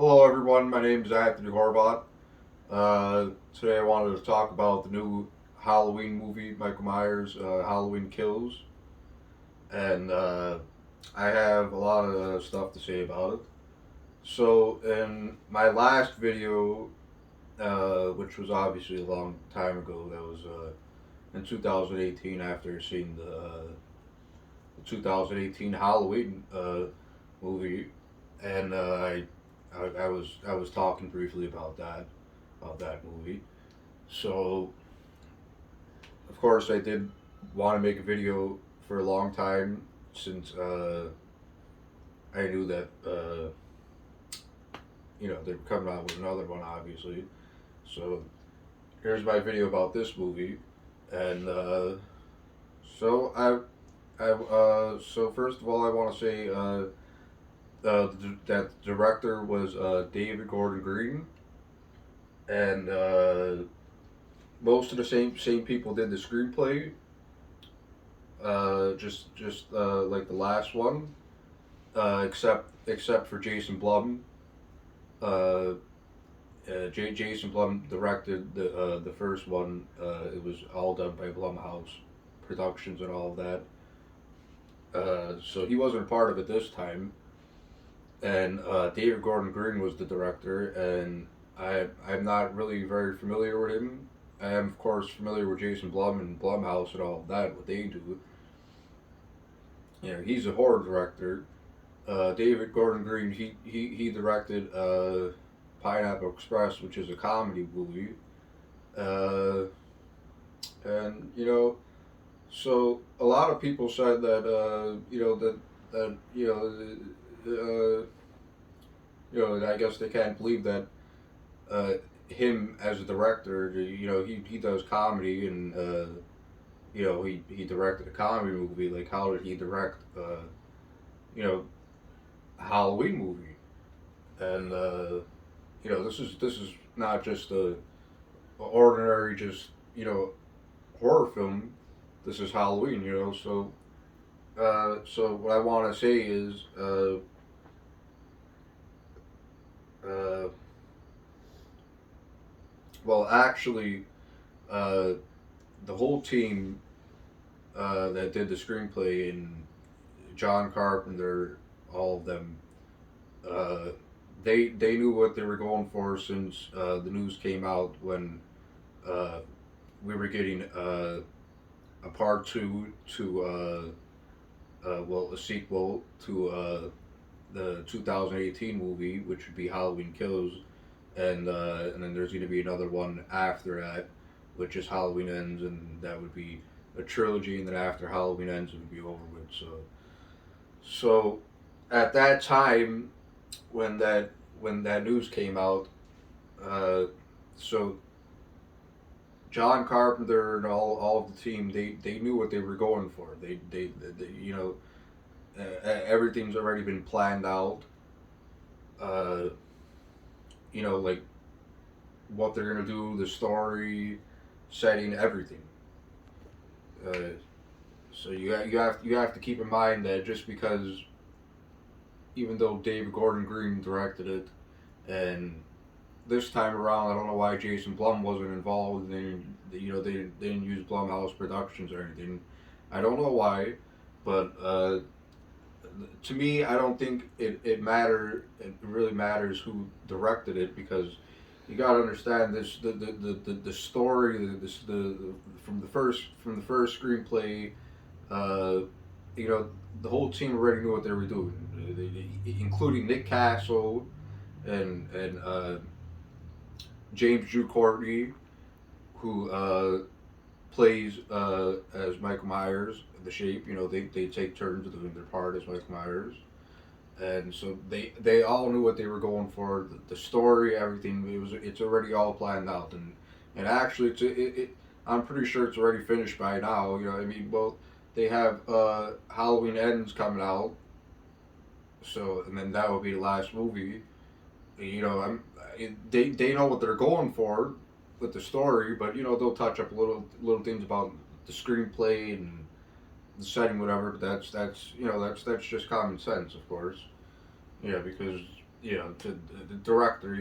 Hello, everyone. My name is Anthony Horvat. Today, I wanted to talk about the new Halloween movie, Michael Myers' Halloween Kills, and I have a lot of stuff to say about it. So, in my last video, which was obviously a long time ago, that was in 2018, after seeing the 2018 Halloween movie, and I was talking briefly about that movie. So of course I did want to make a video for a long time since I knew that they were coming out with another one, obviously. So here's my video about this movie, and so so first of all I want to say that the director was David Gordon Green, and most of the same people did the screenplay, just like the last one, except for Jason Blum. Uh, Jason Blum directed the first one. It was all done by Blumhouse Productions and all of that. So he wasn't part of it this time. And David Gordon Green was the director, and I'm not really very familiar with him. I am, of course, familiar with Jason Blum and Blumhouse and all of that, what they do. He's a horror director. David Gordon Green, he directed Pineapple Express, which is a comedy movie. Uh, and so a lot of people said that I guess they can't believe that uh, him as a director, he does comedy, and he directed a comedy movie. Like, how did he direct you know Halloween movie? And this is not just a ordinary, just horror film. This is Halloween, so so what I want to say is uh, well, actually, uh, the whole team that did the screenplay, and John Carpenter, all of them, uh, they knew what they were going for since the news came out when uh, we were getting a part two to well, a sequel to the 2018 movie, which would be Halloween Kills, and then there's going to be another one after that, which is Halloween Ends, and that would be a trilogy, and then after Halloween Ends, it would be over with. So at that time, when that news came out, uh, so John Carpenter and all of the team, they knew what they were going for. They everything's already been planned out. Uh, like what they're gonna do, the story, setting, everything. Uh, so you have to keep in mind that just because, even though David Gordon Green directed it, and this time around, I don't know why Jason Blum wasn't involved. They didn't use Blumhouse Productions or anything. I don't know why, but to me, I don't think it really matters who directed it, because you gotta understand this the story, the from the first screenplay. uh, you know the whole team already knew what they were doing, including Nick Castle and James Drew Courtney, who plays as Michael Myers, the Shape. They take turns doing their part as Michael Myers, and so they all knew what they were going for. The story, everything, it's already all planned out, and actually I'm pretty sure it's already finished by now. I mean, well, they have Halloween Ends coming out, so, and then that will be the last movie. I'm they know what they're going for with the story, but they'll touch up little things about the screenplay and the setting, whatever. But that's just common sense, of course. Because the director,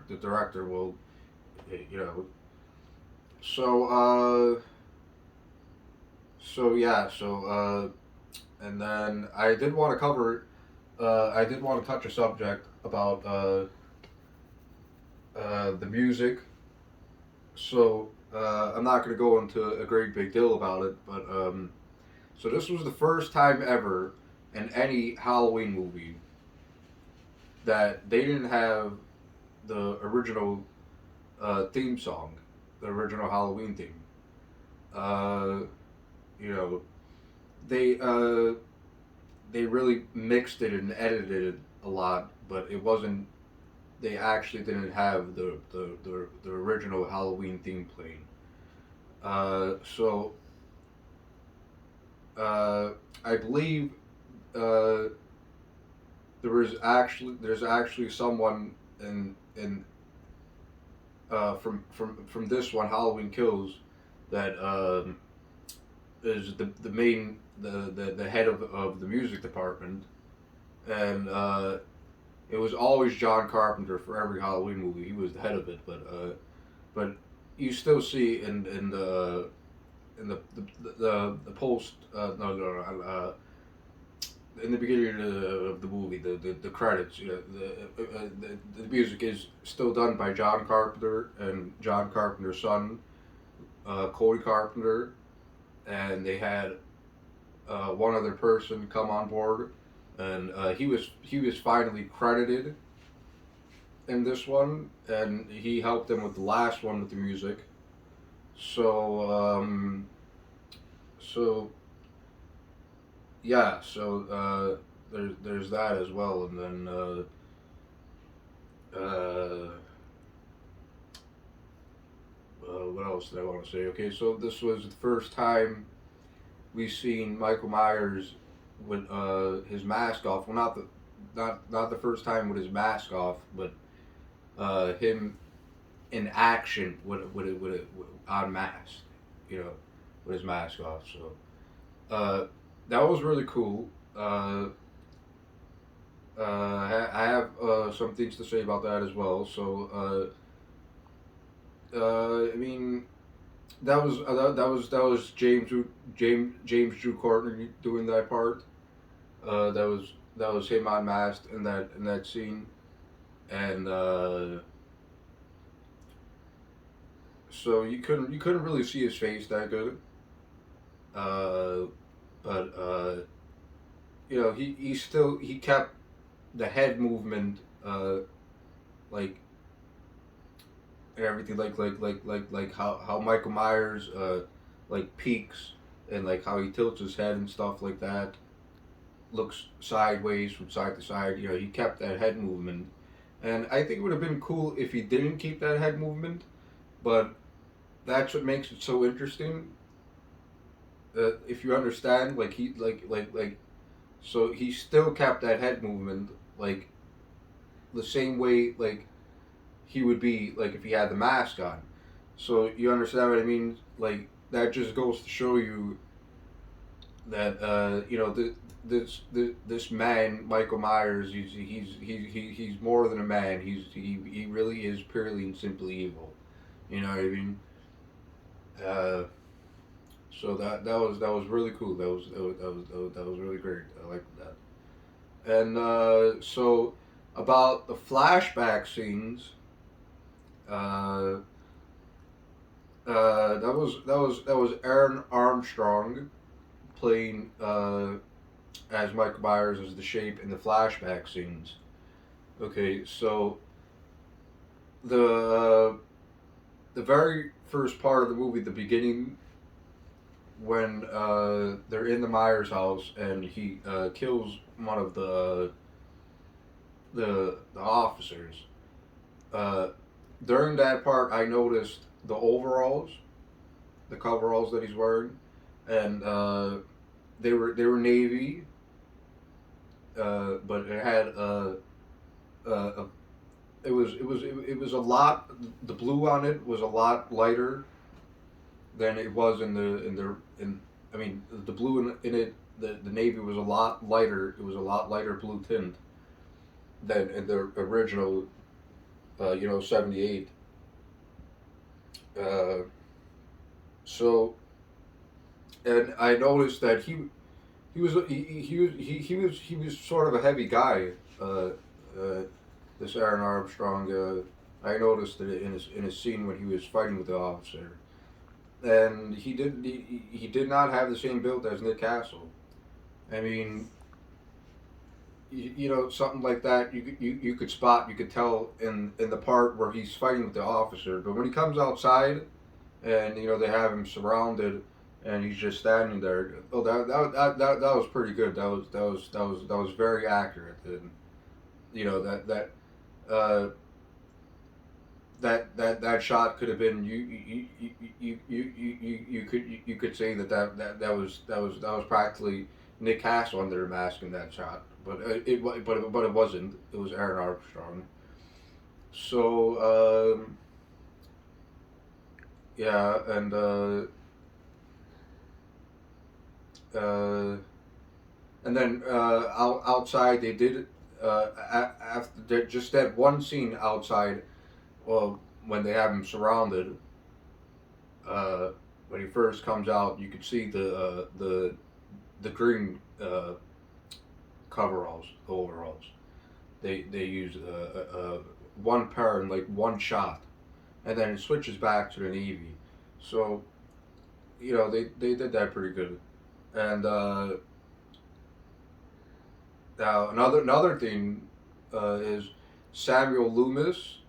the director will, you know. So and then I did want to cover, I did want to touch a subject about the music. So I'm not going to go into a great big deal about it, but so this was the first time ever in any Halloween movie that they didn't have the original theme song, the original Halloween theme. Uh, you know, they they really mixed it and edited it a lot, but it wasn't. They actually didn't have the original Halloween theme playing. So uh, I believe uh, there's actually someone in from this one Halloween Kills that is the main the head of the music department, and it was always John Carpenter for every Halloween movie. He was the head of it, but you still see in the post no no, no in the beginning of the movie, the credits, the music is still done by John Carpenter and John Carpenter's son, Cody Carpenter, and they had one other person come on board, and he was finally credited in this one, and he helped them with the last one with the music. So so yeah, so there's that as well, and then uh, what else did I want to say? Okay, so this was the first time we seen Michael Myers with his mask off. Well, not the first time with his mask off, but him in action with unmasked, you know, with his mask off. So that was really cool. I have some things to say about that as well. So I mean, that was James Drew Carter doing that part. That was him unmasked in that scene, and so you couldn't really see his face that good. Uh, but he kept the head movement, like and everything, like how Michael Myers like peeks, and like how he tilts his head and stuff like that, looks sideways from side to side. He kept that head movement, and I think it would have been cool if he didn't keep that head movement. But that's what makes it so interesting. If you understand, like so he still kept that head movement, like the same way, like he would be like if he had the mask on. So you understand what I mean? Like that just goes to show you that this man Michael Myers, he's more than a man. He really is purely and simply evil. You know what I mean? Uh, so that was really cool. That was really great. I like that. And so about the flashback scenes, uh, that was Aaron Armstrong playing as Michael Myers as the Shape in the flashback scenes. Okay, so the the very first part of the movie, the beginning, when they're in the Myers house and he kills one of the officers. Uh, During that part, I noticed the overalls, the coveralls that he's wearing, and they were navy, but it had a it was a lot. The blue on it was a lot lighter than it was in. I mean, the blue in it. The navy was a lot lighter. It was a lot lighter blue tint than in the original, 78. Uh, so, and I noticed that he was sort of a heavy guy. Uh, uh, this Aaron Armstrong. I noticed it in his scene when he was fighting with the officer, and he did not have the same build as Nick Castle. I mean, something like that you could spot, you could tell in the part where he's fighting with the officer, but when he comes outside and they have him surrounded and he's just standing there. Oh, that was pretty good. That was very accurate. And you know uh, that shot could have been you could say that was practically Nick Castle under the mask in that shot, but it wasn't. It was Aaron Armstrong. So yeah, and uh, then outside they did after just that one scene outside. Well, when they have him surrounded, uh, when he first comes out, you could see the green coveralls, overalls. They use one pair in like one shot, and then it switches back to the navy. So they did that pretty good. And now another thing is Samuel Loomis,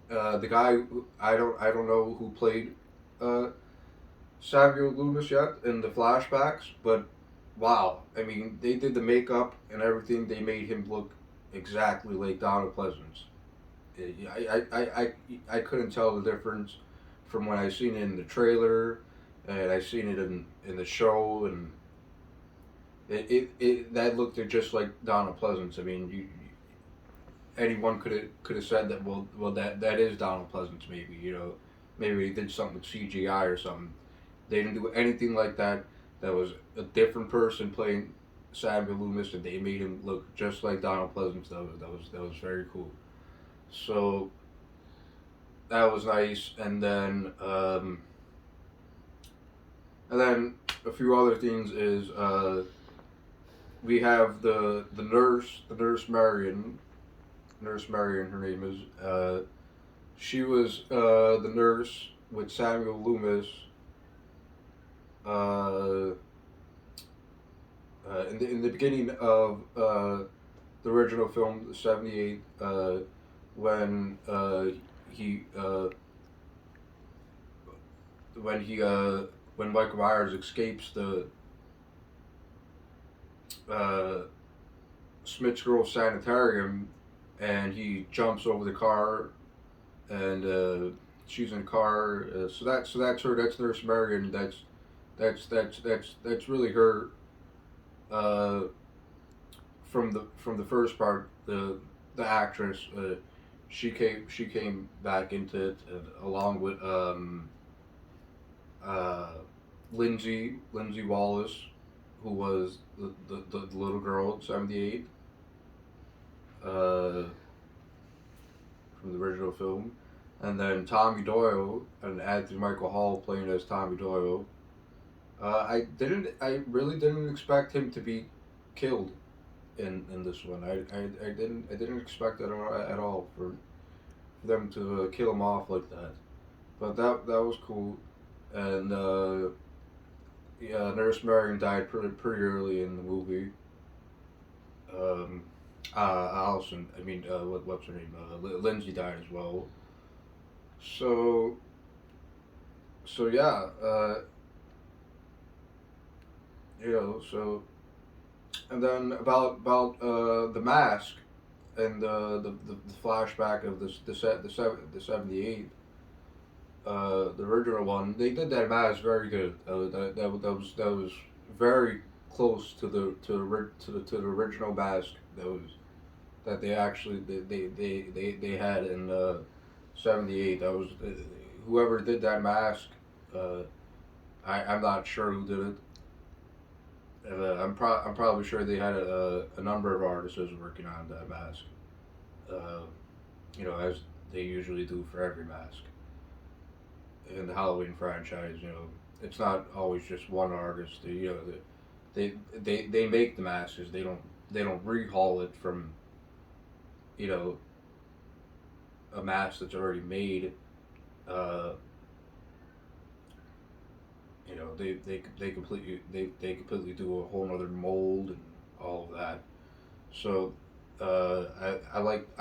the guy I don't know who played uh, Samuel Loomis yet in the flashbacks, but wow, I mean they did the makeup and everything. They made him look exactly like Donald Pleasance. I couldn't tell the difference from when I seen it in the trailer, and I seen it in the show, and it that looked just like Donald Pleasance. I mean, anyone could have said that. Well, that is Donald Pleasance. Maybe maybe he did something with CGI or something. They didn't do anything like that. That was a different person playing Samuel Loomis, and they made him look just like Donald Pleasance. That was very cool. So that was nice, and then a few other things is we have the nurse Marion. Nurse Marion, her name is. She was the nurse with Samuel Loomis uh, in the beginning of the original film, the '78, when he when he when Michael Myers escapes the uh, Smith's Grove Sanitarium, and he jumps over the car, and she's in the car. So that's her. That's Nurse Marion. That's really her. Uh, from the first part, the actress, she came back into it along with uh, Lindsay Wallace, who was the little girl in '78 uh, from the original film, and then Tommy Doyle and Anthony Michael Hall playing as Tommy Doyle. I really didn't expect him to be killed in this one. I didn't expect that at all for them to kill him off like that. But that was cool, and yeah, Nurse Marion died pretty early in the movie. Um, Allison, I mean, what's her name? Lindsay died as well. So yeah, so and then the mask and the flashback of the '78, the original one. They did that mask very good. That was very close to the original mask that they actually they had in '78. That was whoever did that mask. I'm not sure who did it, I'm probably sure they had a number of artists working on that mask. Uh, as they usually do for every mask in the Halloween franchise. It's not always just one artist. They make the masks. They don't rehaul it from you know a mask that's already made. Uh, they completely do a whole other mold and all of that. So I liked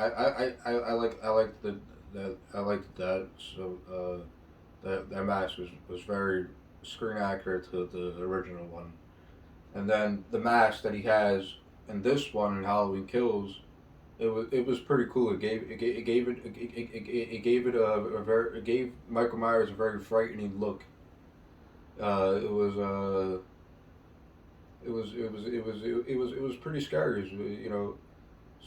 that. So that mask was very screen accurate to the original one. And then the mask that he has in this one in Halloween Kills, it was pretty cool. It gave Michael Myers a very frightening look. It was it was pretty scary.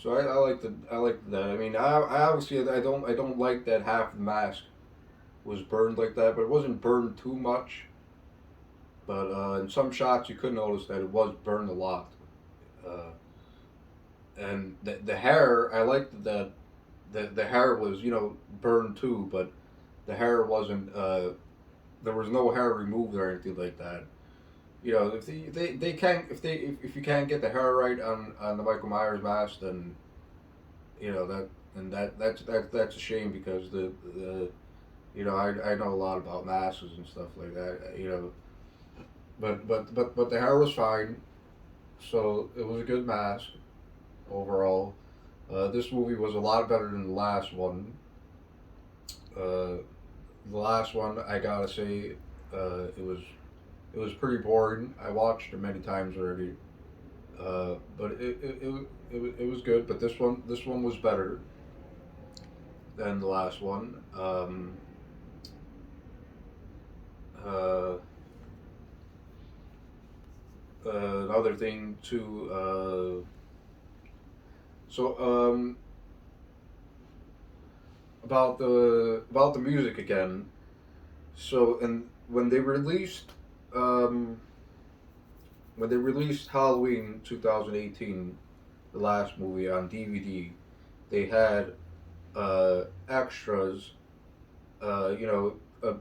So I liked that. I mean, I obviously I don't like that half the mask was burned like that, but it wasn't burned too much. But in some shots, you could notice that it was burned a lot. Uh, and the hair, I liked that the hair was burned too, but the hair wasn't. There was no hair removed or anything like that. If they can't if you can't get the hair right on the Michael Myers mask, then that and that's a shame because I know a lot about masks and stuff like that. But the hair was fine, so it was a good mask overall. This movie was a lot better than the last one. Uh, the last one, I gotta say, it was pretty boring. I watched it many times already, but it was good. But this one was better than the last one. Uh, Another thing too. So about the music again. So and um, when they released Halloween 2018, the last movie on DVD, they had extras. Uh, you know, uh,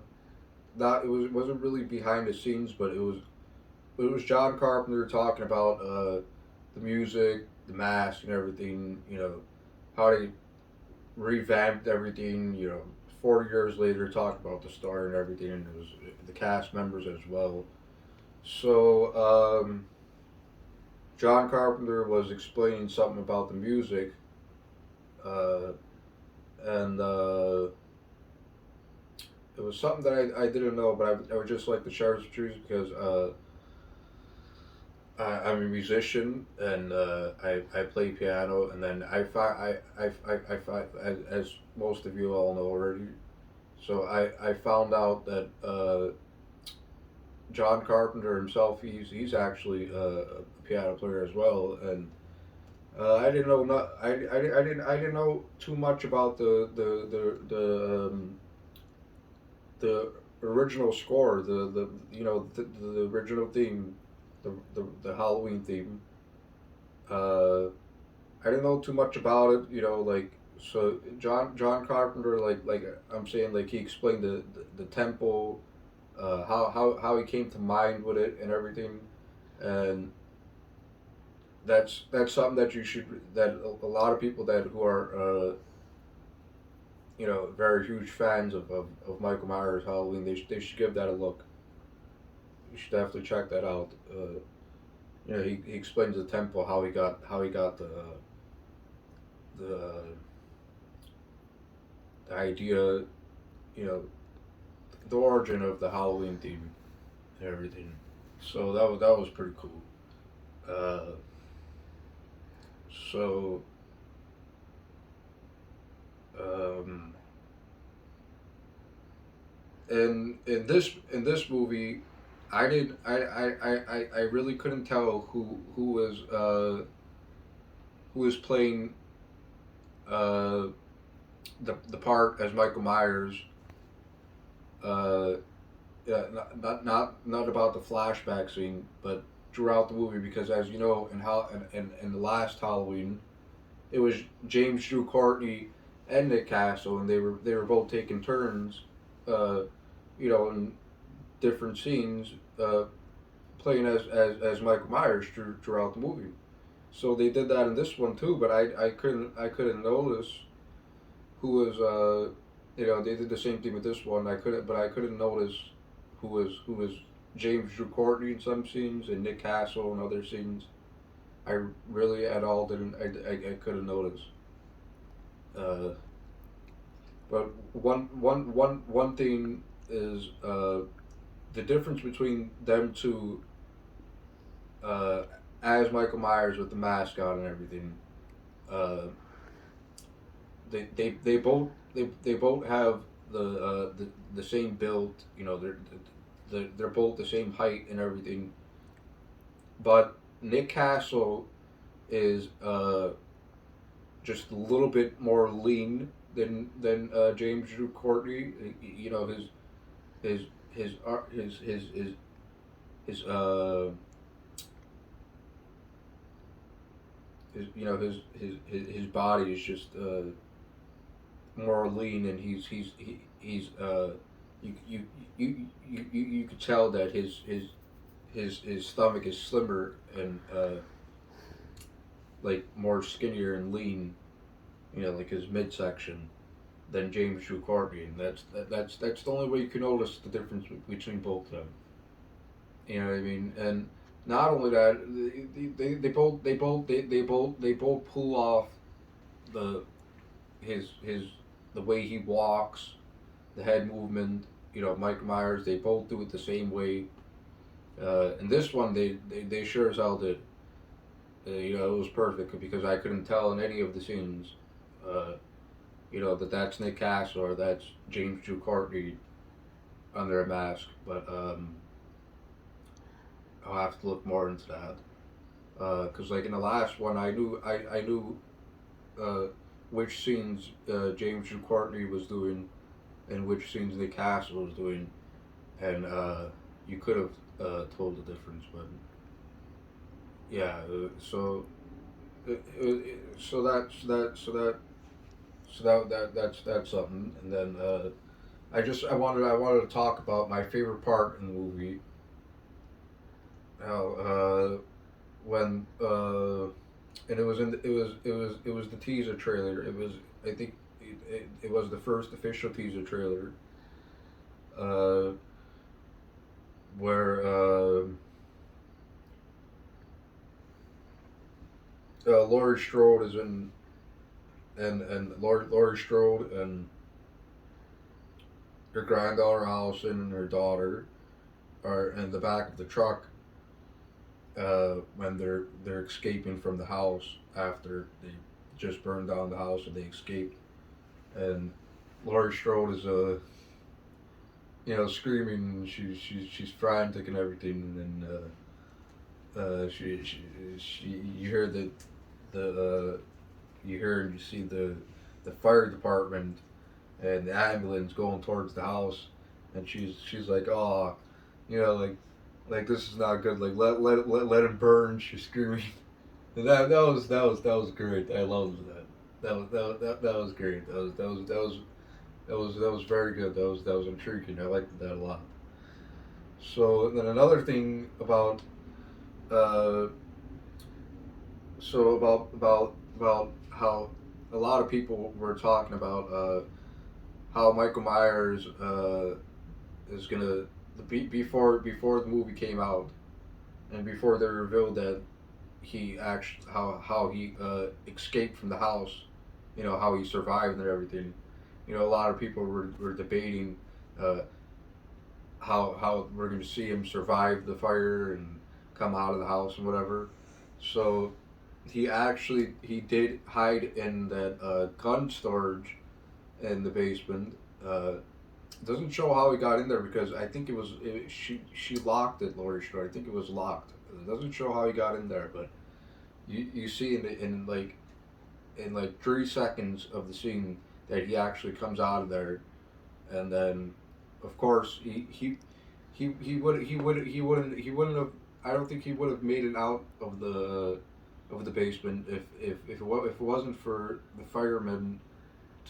not it wasn't really behind the scenes, but it was John Carpenter talking about the music, the mask, and everything. How they revamped everything. 40 years later, talked about the story and everything, and it was the cast members as well. So John Carpenter was explaining something about the music, uh, and it was something that I didn't know, but I would just like to share this with you because I'm a musician and I play piano, and then as most of you all know already. So I found out that John Carpenter himself, he's actually a piano player as well, and I didn't know not I didn't know too much about the original score, the original theme, the Halloween theme. Uh, I didn't know too much about it, like so John Carpenter, like I'm saying, like he explained the tempo, how he came to mind with it and everything, and that's something that you should that a lot of people that who are very huge fans of Michael Myers Halloween, they should give that a look. You should definitely check that out. He explains the tempo, how he got the the idea, you know, the origin of the Halloween theme and everything. So that was pretty cool. Uh, so um, in this movie, I did I really couldn't tell who was playing uh, the part as Michael Myers. Uh, yeah, not about the flashback scene, but throughout the movie because, as you know, in the last Halloween, it was James Drew Courtney and Nick Castle, and they were both taking turns, uh, in different scenes, playing as Michael Myers throughout the movie. So they did that in this one too, but I couldn't notice who was they did the same thing with this one. I couldn't notice who was James Drew Courtney in some scenes and Nick Castle in other scenes. I really at all didn't I couldn't notice. Uh, but one thing is the difference between them two, uh, as Michael Myers with the mask on and everything. Uh, they both have the same build. They're both the same height and everything. But Nick Castle is just a little bit more lean than James Drew Courtney. His his his his body is just more lean, and he's you could tell that his stomach is slimmer and like more skinnier and lean, like his midsection than James Drew Courtney, and that's the only way you can notice the difference between both of them. You know what I mean? And not only that, they both pull off the his the way he walks, the head movement. Mike Myers. They both do it the same way. And this one, they sure as hell did. It was perfect because I couldn't tell in any of the scenes. Uh, that's Nick Castle or that's James Drew Courtney under a mask. But I'll have to look more into that. Because like in the last one, I knew uh, which scenes James Drew Courtney was doing and which scenes Nick Castle was doing, and you could have told the difference. But yeah, uh, uh, so that's something. And then I wanted to talk about my favorite part in the movie. How when and it was the teaser trailer. I think it was the first official teaser trailer, uh, where Laurie Strode is in, and Laurie Strode and her granddaughter Allison and her daughter are in the back of the truck, when they're escaping from the house after they just burned down the house and they escaped. And Laurie Strode is screaming. She's frantic and everything, and she you hear the you hear and you see the fire department and the ambulance going towards the house, and she's like, oh, like this is not good. Like let him burn. She's screaming. And that was great. I loved that. That was great. That was very good. That was intriguing. I liked that a lot. So then another thing about uh, about how a lot of people were talking about how Michael Myers is gonna before the movie came out and before they revealed that he actually how he escaped from the house, how he survived and everything. A lot of people were debating uh, how we're going to see him survive the fire and come out of the house and whatever. So he did hide in that gun storage in the basement. Doesn't show how he got in there because I think she locked it, Laurie Strode. I think it was locked. It doesn't show how he got in there, but you see in like 3 seconds of the scene that he actually comes out of there, and then of course he wouldn't have I don't think he would have made it out of the basement if it wasn't for the firemen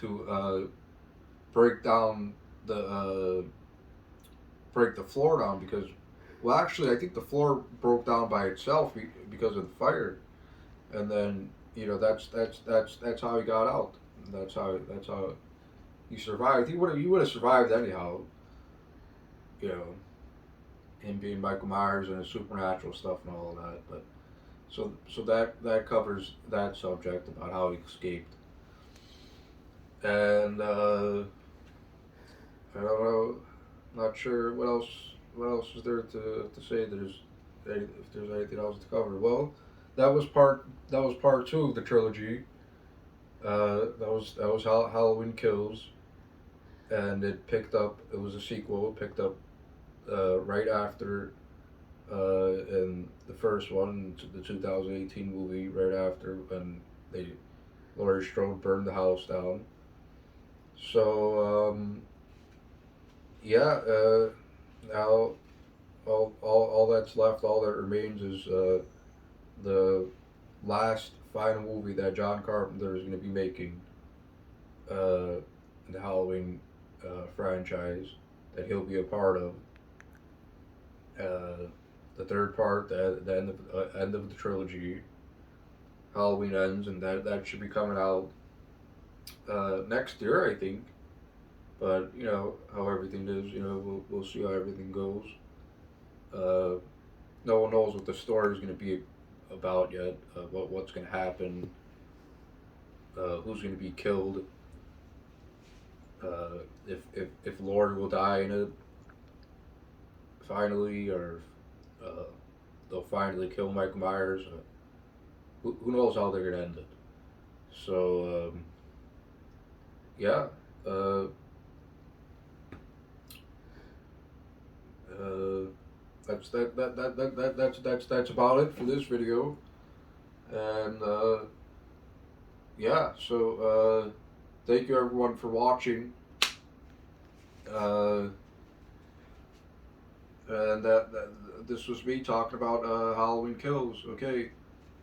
to break down the break the floor down because, well, actually, I think the floor broke down by itself because of the fire, and then that's how he got out. That's how he survived. He would have survived anyhow. You know, him being Michael Myers and his supernatural stuff and all of that. But so that covers that subject about how he escaped. And I don't know, not sure what else is there to say. If there's anything else to cover. Well, that was part two of the trilogy. That was Halloween Kills, and it picked up. It was a sequel. It picked up right after in the first one, the 2018 movie, right after when they Laurie Strode burned the house down. So yeah, now all that's left, all that remains is the last final movie that John Carpenter is going to be making in the Halloween franchise that he'll be a part of. Uh, the third part, the end of the trilogy, Halloween ends, and that should be coming out next year, I think. But how everything is. We'll see how everything goes. Uh, no one knows what the story is going to be about yet. What's going to happen? Who's going to be killed? If Lord will die in it finally, or uh, they'll finally kill Michael Myers. Who knows how they're going to end it? So yeah. Uh, uh, that's about it for this video. And yeah, so thank you everyone for watching. Uh, and this was me talking about Halloween Kills. Okay,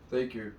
thank you.